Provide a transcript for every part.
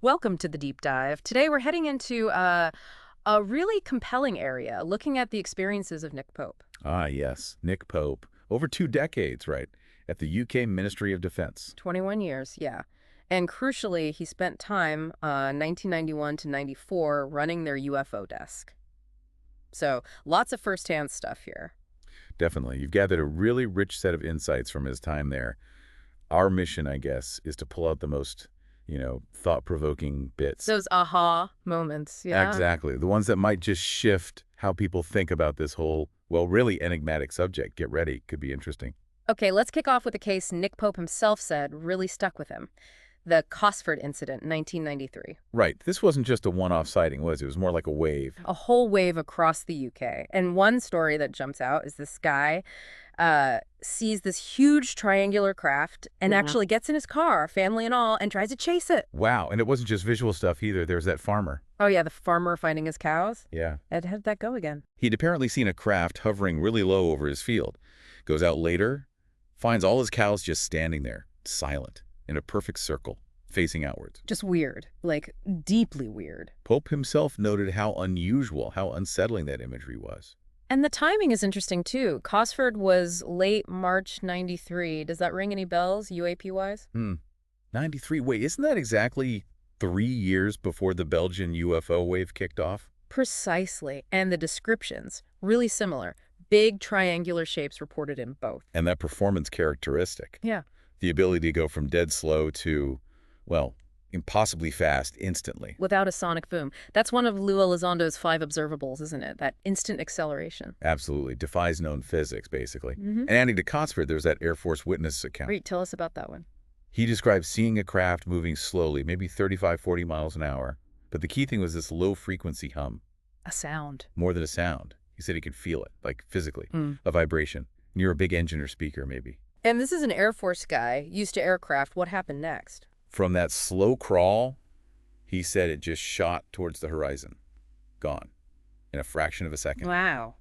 Welcome to the deep dive. Today we're heading into a really compelling area, looking at the experiences of Nick Pope. Ah, yes, Nick Pope. Over 2 decades, right, at the UK Ministry of Defense. 21 years, yeah. And crucially, he spent time, 1991 to 94, running their UFO desk. So lots of firsthand stuff here. Definitely. You've gathered a really rich set of insights from his time there. Our mission, I guess, is to pull out the most, thought-provoking bits. Those aha moments, yeah. Exactly. The ones that might just shift how people think about this whole, well, really enigmatic subject. Get ready. Could be interesting. Okay, let's kick off with a case Nick Pope himself said really stuck with him. The Cosford Incident, 1993. Right. This wasn't just a one-off sighting, was it? It was more like a wave. A whole wave across the UK. And one story that jumps out is this guy sees this huge triangular craft and actually gets in his car, family and all, and tries to chase it. Wow. And it wasn't just visual stuff either. There's that farmer. Oh, yeah, the farmer finding his cows. Yeah. And how did that go again? He'd apparently seen a craft hovering really low over his field. Goes out later, finds all his cows just standing there, silent, in a perfect circle, facing outwards. Just weird, like deeply weird. Pope himself noted how unusual, how unsettling that imagery was. And the timing is interesting, too. Cosford was late March 93. Does that ring any bells, UAP-wise? 93. Wait, isn't that exactly 3 years before the Belgian UFO wave kicked off? Precisely. And the descriptions, really similar. Big triangular shapes reported in both. And that performance characteristic. Yeah. The ability to go from dead slow to, well, impossibly fast instantly. Without a sonic boom. That's one of Lou Elizondo's 5 observables, isn't it? That instant acceleration. Absolutely. Defies known physics, basically. Mm-hmm. And adding to Cosford, there's that Air Force witness account. Great, tell us about that one. He described seeing a craft moving slowly, maybe 35, 40 miles an hour. But the key thing was this low-frequency hum. A sound. More than a sound. He said he could feel it, like physically, a vibration, near a big engine or speaker, maybe. And this is an Air Force guy, used to aircraft. What happened next? From that slow crawl, he said it just shot towards the horizon. Gone. In a fraction of a second. Wow.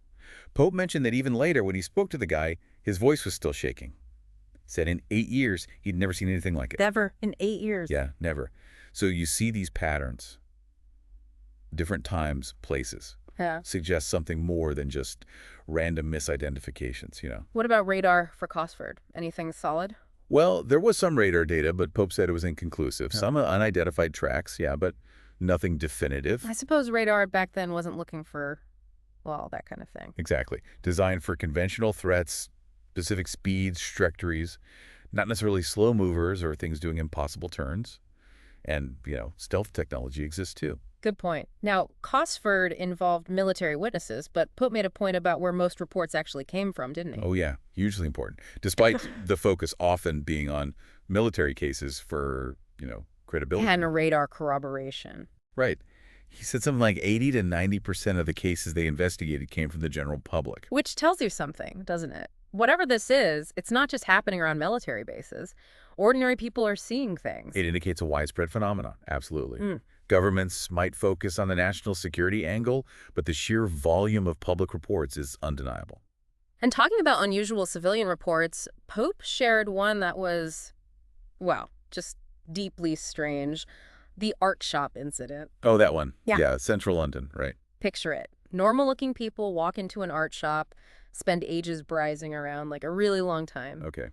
Pope mentioned that even later, when he spoke to the guy, his voice was still shaking. Said in 8 years, he'd never seen anything like it. Never in 8 years. Yeah, never. So you see these patterns, different times, places, Yeah. suggest something more than just random misidentifications, What about radar for Cosford? Anything solid? Well, there was some radar data, but Pope said it was inconclusive. Some unidentified tracks, yeah, but nothing definitive. I suppose radar back then wasn't looking for, well, that kind of thing. Exactly. Designed for conventional threats, specific speeds, trajectories, not necessarily slow movers or things doing impossible turns. And, stealth technology exists too. Good point. Now, Cosford involved military witnesses, but Pope made a point about where most reports actually came from, didn't he? Oh, yeah. Hugely important. Despite the focus often being on military cases for, credibility. And radar corroboration. Right. He said something like 80 to 90% of the cases they investigated came from the general public. Which tells you something, doesn't it? Whatever this is, it's not just happening around military bases. Ordinary people are seeing things. It indicates a widespread phenomenon. Absolutely. Governments might focus on the national security angle, but the sheer volume of public reports is undeniable. And talking about unusual civilian reports, Pope shared one that was, well, just deeply strange. The art shop incident. Oh, that one. Yeah. Yeah, Central London, right. Picture it. Normal-looking people walk into an art shop, spend ages browsing around, like a really long time. Okay.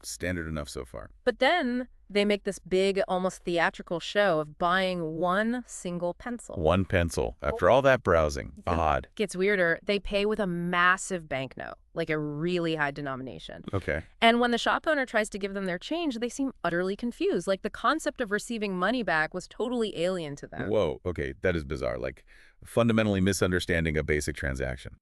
Standard enough so far. But then they make this big, almost theatrical show of buying one single pencil. One pencil. After all that browsing. Odd. Gets weirder. They pay with a massive banknote, like a really high denomination. Okay. And when the shop owner tries to give them their change, they seem utterly confused. Like the concept of receiving money back was totally alien to them. Whoa. Okay. That is bizarre. Like fundamentally misunderstanding a basic transaction.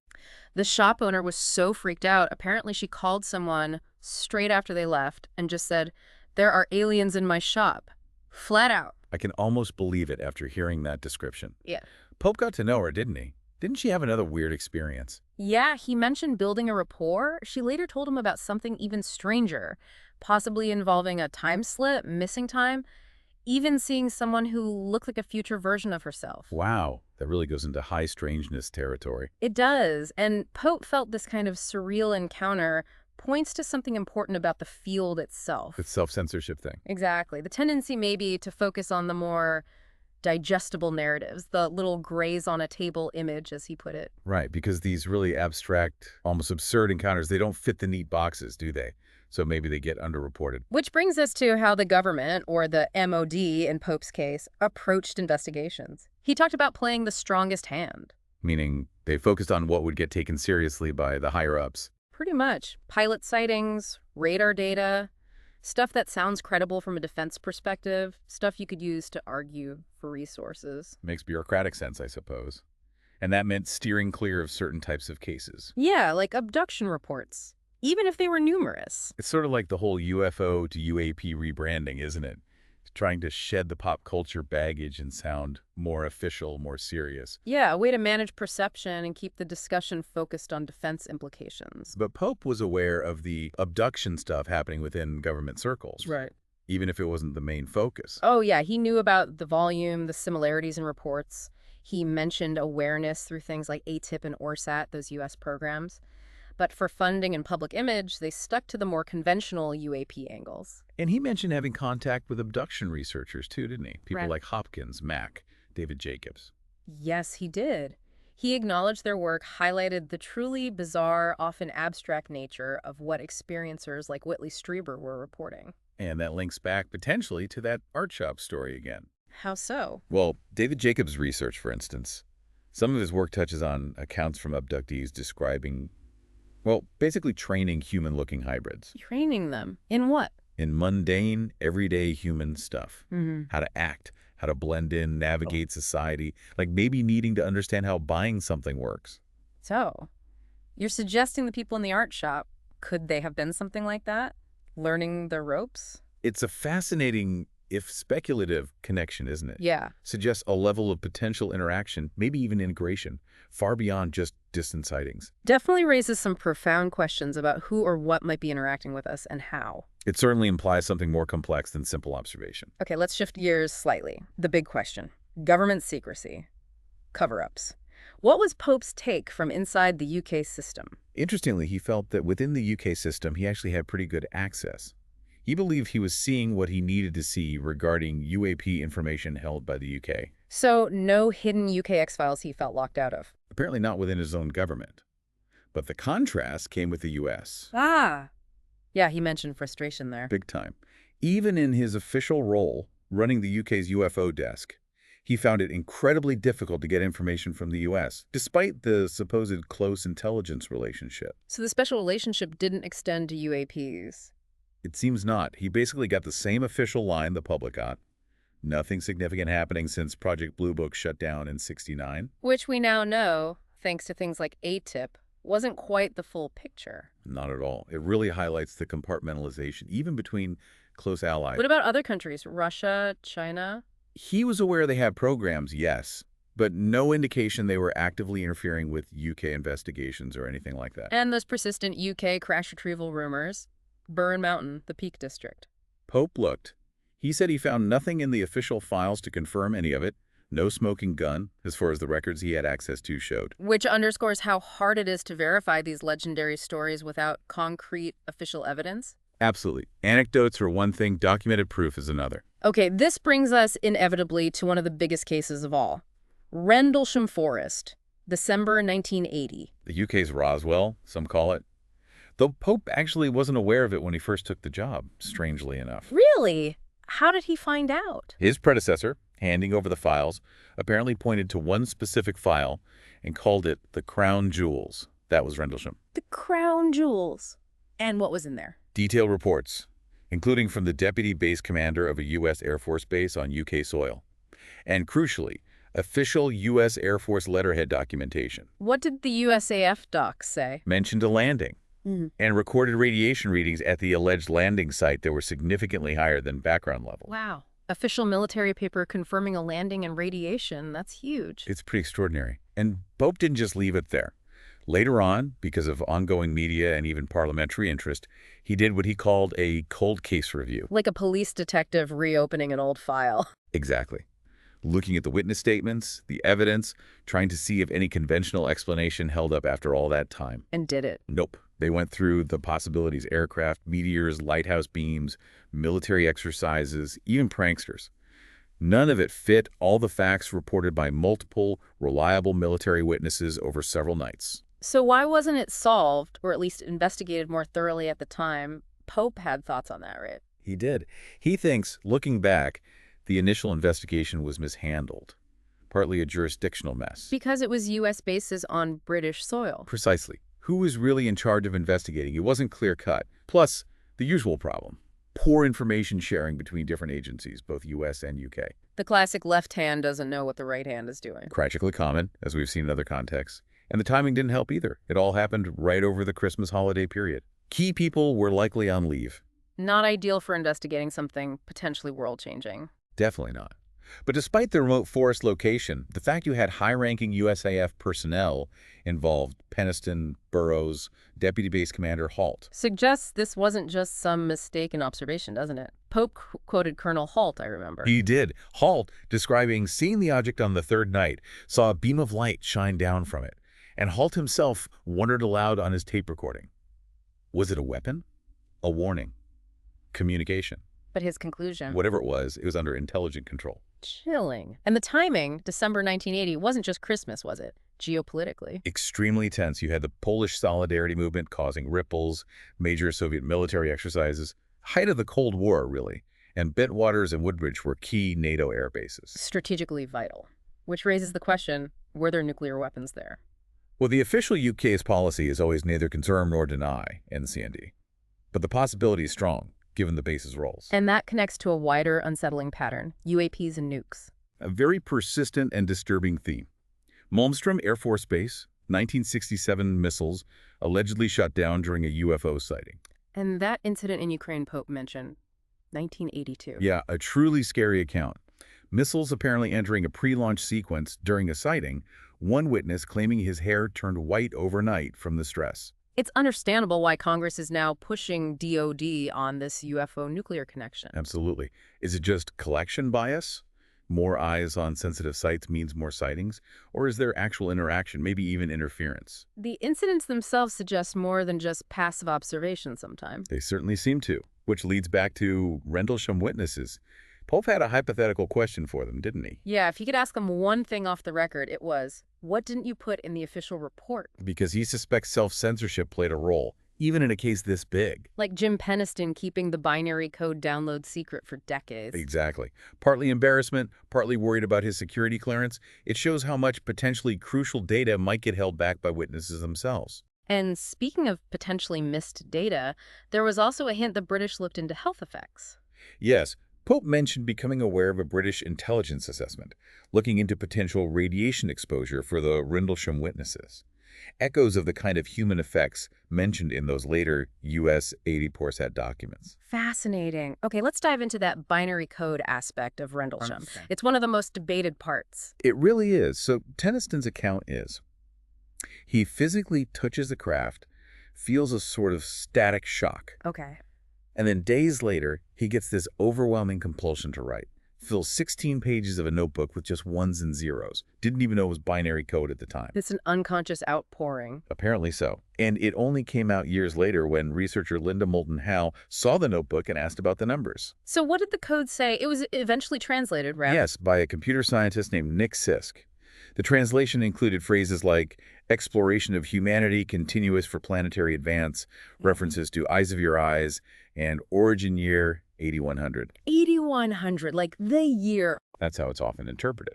The shop owner was so freaked out. Apparently she called someone straight after they left and just said, "There are aliens in my shop." Flat out. I can almost believe it after hearing that description. Yeah. Pope got to know her, didn't he? Didn't she have another weird experience? Yeah, he mentioned building a rapport. She later told him about something even stranger, possibly involving a time slip, missing time, even seeing someone who looked like a future version of herself. Wow. That really goes into high strangeness territory. It does. And Pope felt this kind of surreal encounter points to something important about the field It's itself. self-censorship thing. Exactly. The tendency may be to focus on the more digestible narratives, the little grays on a table image, as he put it. Right, because these really abstract, almost absurd encounters, they don't fit the neat boxes, do they? So maybe they get underreported, Which brings us to how the government, or the MOD in Pope's case, approached investigations. He talked about playing the strongest hand. meaning they focused on what would get taken seriously by the higher-ups. Pretty much. Pilot sightings, radar data, stuff that sounds credible from a defense perspective, stuff you could use to argue for resources. Makes bureaucratic sense, I suppose. And that meant steering clear of certain types of cases. Yeah, like abduction reports, even if they were numerous. It's sort of like the whole UFO to UAP rebranding, isn't it? Trying to shed the pop culture baggage and sound more official, more serious. Yeah, a way to manage perception and keep the discussion focused on defense implications. But Pope was aware of the abduction stuff happening within government circles, Right. even if it wasn't the main focus. Oh, yeah, he knew about the volume, the similarities in reports. He mentioned awareness through things like ATIP and ORSAT, those U.S. programs. But for funding and public image, they stuck to the more conventional UAP angles. And he mentioned having contact with abduction researchers too, didn't he? People Right. like Hopkins, Mack, David Jacobs. Yes, he did. He acknowledged their work highlighted the truly bizarre, often abstract nature of what experiencers like Whitley Strieber were reporting. And that links back potentially to that art shop story again. How so? Well, David Jacobs' research, for instance, some of his work touches on accounts from abductees describing, well, basically training human-looking hybrids Training them. In what? in mundane, everyday human stuff. Mm-hmm. How to act, how to blend in, navigate society, like maybe needing to understand how buying something works. So, you're suggesting the people in the art shop, could they have been something like that? Learning the ropes? It's a fascinating, if speculative, connection, isn't it? Yeah. Suggests a level of potential interaction, maybe even integration, far beyond just distant sightings. Definitely raises some profound questions about who or what might be interacting with us and how. It certainly implies something more complex than simple observation. Okay, let's shift gears slightly. The big question. Government secrecy. Cover-ups. What was Pope's take from inside the UK system? Interestingly, he felt that within the UK system, he actually had pretty good access. He believed he was seeing what he needed to see regarding UAP information held by the UK. So, no hidden UK X-Files he felt locked out of. Apparently not within his own government. But the contrast came with the US. Ah! Yeah, he mentioned frustration there. Big time. Even in his official role, running the UK's UFO desk, he found it incredibly difficult to get information from the US, despite the supposed close intelligence relationship. So the special relationship didn't extend to UAPs. It seems not. He basically got the same official line the public got. Nothing significant happening since Project Blue Book shut down in '69. Which we now know, thanks to things like ATIP, wasn't quite the full picture. Not at all. It really highlights the compartmentalization, even between close allies. What about other countries? Russia, China? He was aware they had programs, yes, but no indication they were actively interfering with UK investigations or anything like that. And those persistent UK crash retrieval rumors. Burn Mountain, the Peak District. Pope looked. He said he found nothing in the official files to confirm any of it. No smoking gun, as far as the records he had access to showed. Which underscores how hard it is to verify these legendary stories without concrete official evidence. Absolutely. Anecdotes are one thing, documented proof is another. Okay, this brings us inevitably to one of the biggest cases of all. Rendlesham Forest, December 1980. The UK's Roswell, some call it. Though Pope actually wasn't aware of it when he first took the job, strangely enough. Really? How did he find out? His predecessor, handing over the files, apparently pointed to one specific file and called it the Crown Jewels. That was Rendlesham. The crown jewels. And what was in there? Detailed reports, including from the deputy base commander of a U.S. Air Force base on UK soil. And crucially, official U.S. Air Force letterhead documentation. What did the USAF docs say? Mentioned a landing. Mm. And recorded radiation readings at the alleged landing site that were significantly higher than background level. Wow. Official military paper confirming a landing and radiation. That's huge. It's pretty extraordinary. And Pope didn't just leave it there. Later on, because of ongoing media and even parliamentary interest, he did what he called a cold case review. Like a police detective reopening an old file. Exactly. Looking at the witness statements, the evidence, trying to see if any conventional explanation held up after all that time. And did it. Nope. They went through the possibilities: aircraft, meteors, lighthouse beams, military exercises, even pranksters. None of it fit all the facts reported by multiple, reliable military witnesses over several nights. So why wasn't it solved, or at least investigated more thoroughly at the time? Pope had thoughts on that, right? He did. He thinks, looking back, the initial investigation was mishandled, partly a jurisdictional mess. Because it was U.S. bases on British soil. Precisely. Who was really in charge of investigating? It wasn't clear-cut. Plus, the usual problem: poor information sharing between different agencies, both U.S. and U.K. The classic left hand doesn't know what the right hand is doing. Tragically common, as we've seen in other contexts. And the timing didn't help either. It all happened right over the Christmas holiday period. Key people were likely on leave. Not ideal for investigating something potentially world-changing. Definitely not. But despite the remote forest location, the fact you had high-ranking USAF personnel involved, Peniston, Burroughs, Deputy Base Commander Halt. Suggests this wasn't just some mistaken observation, doesn't it? Pope quoted Colonel Halt, I remember. He did. Halt, describing seeing the object on the third night, saw a beam of light shine down from it. And Halt himself wondered aloud on his tape recording. Was it a weapon? A warning? Communication? But his conclusion? Whatever it was under intelligent control. Chilling. And the timing, December 1980, wasn't just Christmas, was it? Geopolitically. Extremely tense. You had the Polish Solidarity movement causing ripples, major Soviet military exercises, height of the Cold War, really. And Bentwaters and Woodbridge were key NATO air bases. Strategically vital. Which raises the question, were there nuclear weapons there? Well, the official UK's policy is always neither confirm nor deny NCND. But the possibility is strong, given the base's roles. And that connects to a wider unsettling pattern, UAPs and nukes. A very persistent and disturbing theme. Malmstrom Air Force Base, 1967 missiles allegedly shot down during a UFO sighting. And that incident in Ukraine Pope mentioned, 1982. Yeah, a truly scary account. Missiles apparently entering a pre-launch sequence during a sighting, one witness claiming his hair turned white overnight from the stress. It's understandable why Congress is now pushing DOD on this UFO nuclear connection. Absolutely. Is it just collection bias? More eyes on sensitive sites means more sightings? Or is there actual interaction, maybe even interference? The incidents themselves suggest more than just passive observation sometimes. They certainly seem to, which leads back to Rendlesham witnesses. Pope had a hypothetical question for them, didn't he? Yeah, if he could ask them one thing off the record, it was, what didn't you put in the official report? Because he suspects self-censorship played a role, even in a case this big. Like Jim Peniston keeping the binary code download secret for decades. Exactly. Partly embarrassment, partly worried about his security clearance. It shows how much potentially crucial data might get held back by witnesses themselves. And speaking of potentially missed data, there was also a hint the British looked into health effects. Yes, Pope mentioned becoming aware of a British intelligence assessment, looking into potential radiation exposure for the Rendlesham witnesses. Echoes of the kind of human effects mentioned in those later U.S. 80 Porsat documents. Fascinating. Okay, let's dive into that binary code aspect of Rendlesham. Okay. It's one of the most debated parts. It really is. So Tenniston's account is, he physically touches the craft, feels a sort of static shock. Okay. And then days later, he gets this overwhelming compulsion to write. Fills 16 pages of a notebook with just ones and zeros. Didn't even know it was binary code at the time. It's an unconscious outpouring. Apparently so. And it only came out years later when researcher Linda Moulton Howe saw the notebook and asked about the numbers. So what did the code say? It was eventually translated, right? Yes, by a computer scientist named Nick Sisk. The translation included phrases like exploration of humanity continuous for planetary advance, references to Eyes of Your Eyes, and origin year 8100. 8100, like the year. That's how it's often interpreted.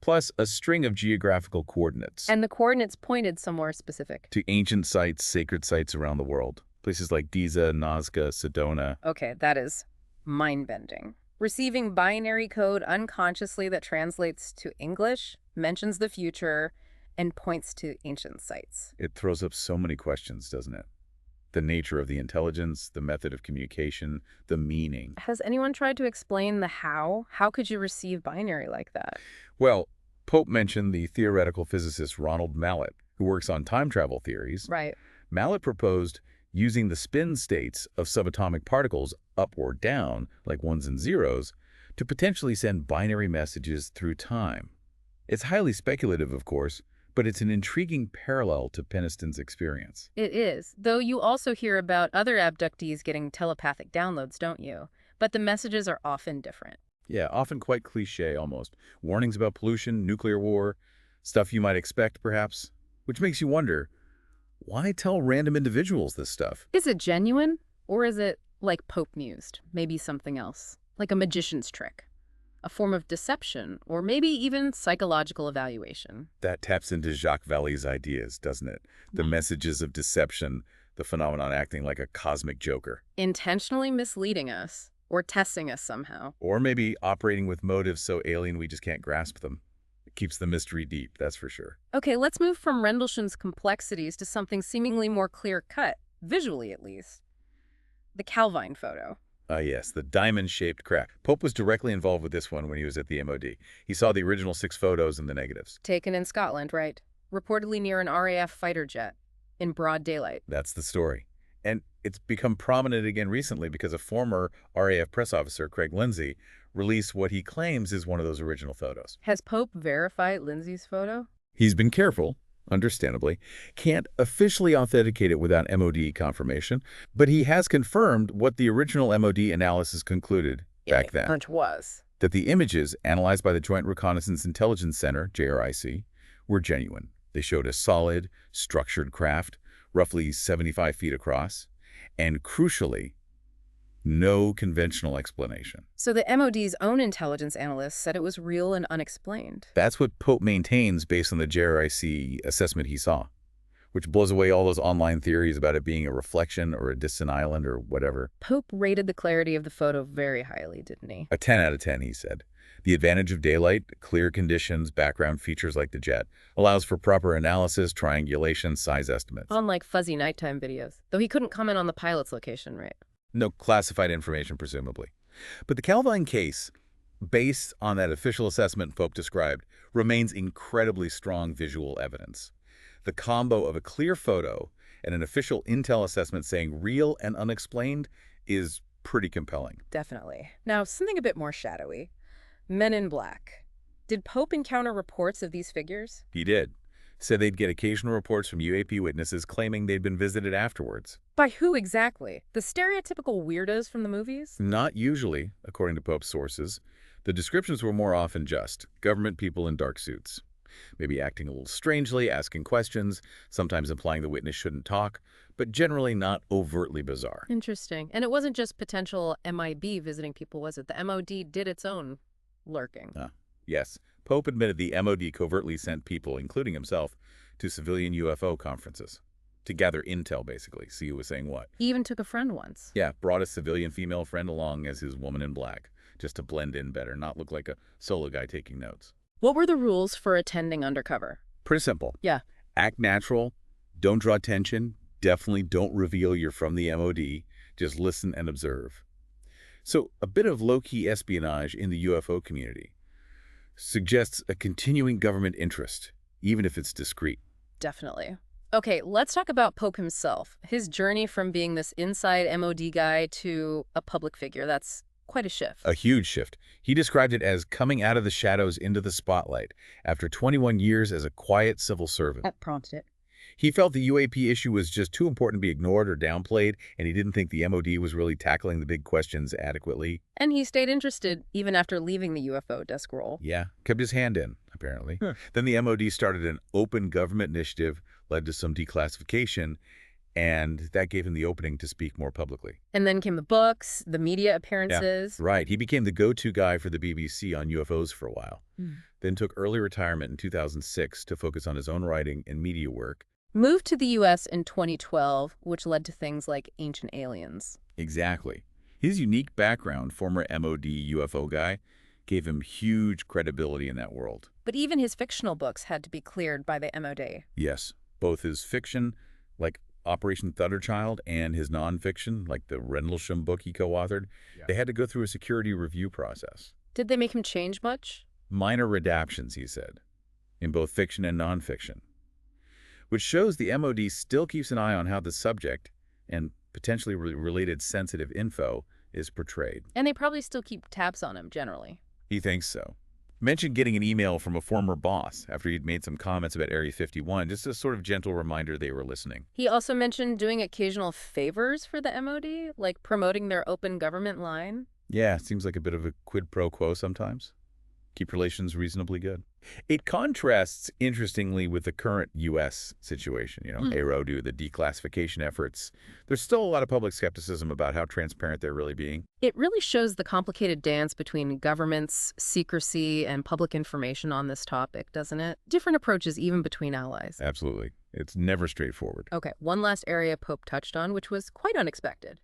Plus a string of geographical coordinates. And the coordinates pointed somewhere specific. To ancient sites, sacred sites around the world. Places like Giza, Nazca, Sedona. Okay, that is mind-bending. Receiving binary code unconsciously that translates to English, mentions the future, and points to ancient sites. It throws up so many questions, doesn't it? The nature of the intelligence, the method of communication, the meaning. Has anyone tried to explain the how? How could you receive binary like that? Well, Pope mentioned the theoretical physicist Ronald Mallet, who works on time travel theories. Right. Mallet proposed using the spin states of subatomic particles up or down, like ones and zeros, to potentially send binary messages through time. It's highly speculative, of course, But it's an intriguing parallel to Peniston's experience. It is, though you also hear about other abductees getting telepathic downloads, don't you? But the messages are often different. Yeah, often quite cliche almost. Warnings about pollution, nuclear war, stuff you might expect perhaps. Which makes you wonder, why tell random individuals this stuff? Is it genuine? Or is it, like Pope mused, maybe something else? Like a magician's trick? A form of deception? Or maybe even psychological evaluation? That taps into Jacques Valley's ideas, doesn't it? The messages of deception, the phenomenon acting like a cosmic joker. Intentionally misleading us. Or testing us somehow. Or maybe operating with motives so alien we just can't grasp them. It keeps the mystery deep, that's for sure. Okay, let's move from Rendlesham's complexities to something seemingly more clear-cut, visually at least. The Calvine photo. Ah, yes, the diamond-shaped crack. Pope was directly involved with this one when he was at the MOD. He saw the original 6 photos and the negatives. Taken in Scotland, right? Reportedly near an RAF fighter jet. In broad daylight. That's the story. And it's become prominent again recently because a former RAF press officer, Craig Lindsay, released what he claims is one of those original photos. Has Pope verified Lindsay's photo? He's been careful, understandably, can't officially authenticate it without MOD confirmation, but he has confirmed what the original MOD analysis concluded back then. Which was? That the images, analyzed by the Joint Reconnaissance Intelligence Center, JRIC, were genuine. They showed a solid, structured craft, roughly 75 feet across, and crucially, no conventional explanation. So the MOD's own intelligence analyst said it was real and unexplained. That's what Pope maintains based on the JRIC assessment he saw, which blows away all those online theories about it being a reflection or a distant island or whatever. Pope rated the clarity of the photo very highly, didn't he? A 10 out of 10, he said. The advantage of daylight, clear conditions, background features like the jet, allows for proper analysis, triangulation, size estimates. Unlike fuzzy nighttime videos, though he couldn't comment on the pilot's location, right? No classified information, presumably. But the Calvine case, based on that official assessment Pope described, remains incredibly strong visual evidence. The combo of a clear photo and an official intel assessment saying real and unexplained is pretty compelling. Definitely. Now, something a bit more shadowy. Men in Black. Did Pope encounter reports of these figures? He did. Said they'd get occasional reports from UAP witnesses claiming they'd been visited afterwards. By who exactly? The stereotypical weirdos from the movies? Not usually, according to Pope's sources. The descriptions were more often just government people in dark suits. Maybe acting a little strangely, asking questions, sometimes implying the witness shouldn't talk, but generally not overtly bizarre. Interesting. And it wasn't just potential MIB visiting people, was it? The MOD did its own lurking. Yes. Pope admitted the MOD covertly sent people, including himself, to civilian UFO conferences. To gather intel, basically. See who was saying what. He even took a friend once. Yeah, brought a civilian female friend along as his woman in black, just to blend in better, not look like a solo guy taking notes. What were the rules for attending undercover? Pretty simple. Yeah. Act natural, don't draw attention, definitely don't reveal you're from the MOD, just listen and observe. So a bit of low-key espionage in the UFO community suggests a continuing government interest, even if it's discreet. Definitely. Okay, let's talk about Pope himself. His journey from being this inside MOD guy to a public figure. That's quite a shift. A huge shift. He described it as coming out of the shadows into the spotlight after 21 years as a quiet civil servant. That prompted it. He felt the UAP issue was just too important to be ignored or downplayed, and he didn't think the MOD was really tackling the big questions adequately. And he stayed interested even after leaving the UFO desk role. Yeah, kept his hand in, apparently. Then the MOD started an open government initiative, led to some declassification, and that gave him the opening to speak more publicly. And then came the books, the media appearances. Yeah, right. He became the go-to guy for the BBC on UFOs for a while. Then took early retirement in 2006 to focus on his own writing and media work. Moved to the U.S. in 2012, which led to things like Ancient Aliens. Exactly. His unique background, former MOD UFO guy, gave him huge credibility in that world. But even his fictional books had to be cleared by the MOD. Yes, both his fiction, like Operation Thunderchild, and his nonfiction, like the Rendlesham book he co-authored, they had to go through a security review process. Did they make him change much? Minor redactions, he said, in both fiction and nonfiction, which shows the MOD still keeps an eye on how the subject and potentially related sensitive info is portrayed. And they probably still keep tabs on him, generally. He thinks so. Mentioned getting an email from a former boss after he'd made some comments about Area 51, just a sort of gentle reminder they were listening. He also mentioned doing occasional favors for the MOD, like promoting their open government line. Yeah, seems like a bit of a quid pro quo sometimes. Keep relations reasonably good. It contrasts, interestingly, with the current U.S. situation, ARO, the declassification efforts. There's still a lot of public skepticism about how transparent they're really being. It really shows the complicated dance between governments, secrecy, and public information on this topic, doesn't it? Different approaches even between allies. Absolutely. It's never straightforward. Okay, one last area Pope touched on, which was quite unexpected.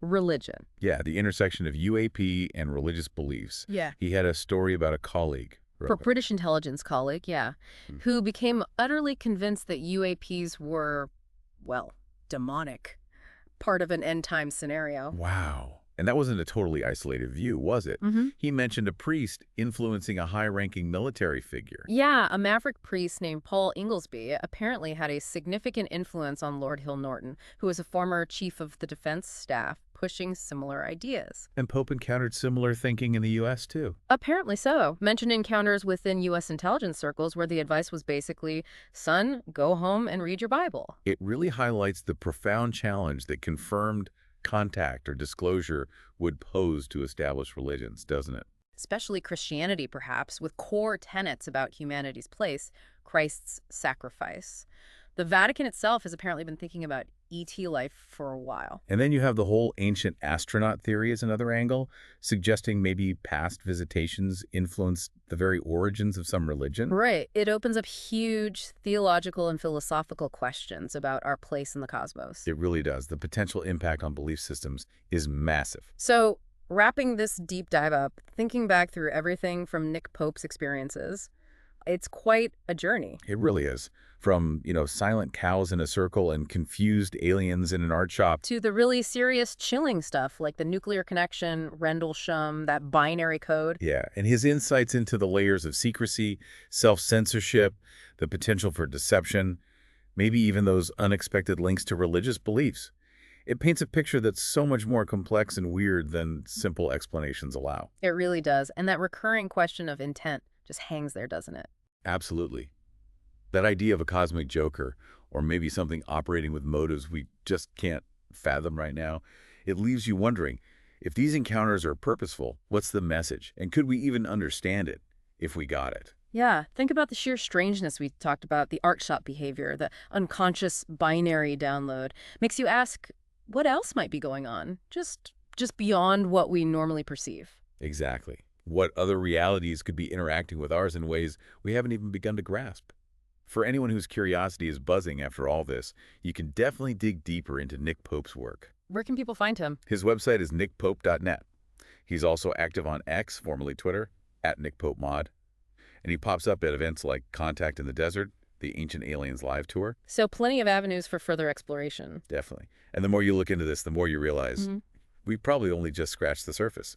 Religion. Yeah, the intersection of UAP and religious beliefs. Yeah. He had a story about a colleague. For British intelligence colleague, yeah, who became utterly convinced that UAPs were, well, demonic, part of an end-time scenario. Wow. And that wasn't a totally isolated view, was it? He mentioned a priest influencing a high-ranking military figure. Yeah, a maverick priest named Paul Inglesby apparently had a significant influence on Lord Hill Norton, who was a former chief of the defense staff, pushing similar ideas. And Pope encountered similar thinking in the U.S., too. Apparently so. Mentioned encounters within U.S. intelligence circles where the advice was basically, son, go home and read your Bible. It really highlights the profound challenge that confirmed contact or disclosure would pose to established religions, doesn't it? Especially Christianity, perhaps, with core tenets about humanity's place, Christ's sacrifice. The Vatican itself has apparently been thinking about ET life for a while. And then you have the whole ancient astronaut theory as another angle, suggesting maybe past visitations influenced the very origins of some religion. Right. It opens up huge theological and philosophical questions about our place in the cosmos. It really does. The potential impact on belief systems is massive. So, wrapping this deep dive up, thinking back through everything from Nick Pope's experiences, it's quite a journey. It really is. From, silent cows in a circle and confused aliens in an art shop. To the really serious, chilling stuff like the nuclear connection, Rendlesham, that binary code. Yeah, and his insights into the layers of secrecy, self-censorship, the potential for deception, maybe even those unexpected links to religious beliefs. It paints a picture that's so much more complex and weird than simple explanations allow. It really does. And that recurring question of intent just hangs there, doesn't it? Absolutely. That idea of a cosmic joker, or maybe something operating with motives we just can't fathom right now, it leaves you wondering, if these encounters are purposeful, what's the message? And could we even understand it if we got it? Yeah, think about the sheer strangeness we talked about, the art shop behavior, the unconscious binary download. Makes you ask, what else might be going on? Just beyond what we normally perceive. Exactly. What other realities could be interacting with ours in ways we haven't even begun to grasp? For anyone whose curiosity is buzzing after all this, you can definitely dig deeper into Nick Pope's work. Where can people find him? His website is nickpope.net. He's also active on X, formerly Twitter, @NickPopeMod. And he pops up at events like Contact in the Desert, the Ancient Aliens Live Tour. So plenty of avenues for further exploration. Definitely. And the more you look into this, the more you realize we probably only just scratched the surface.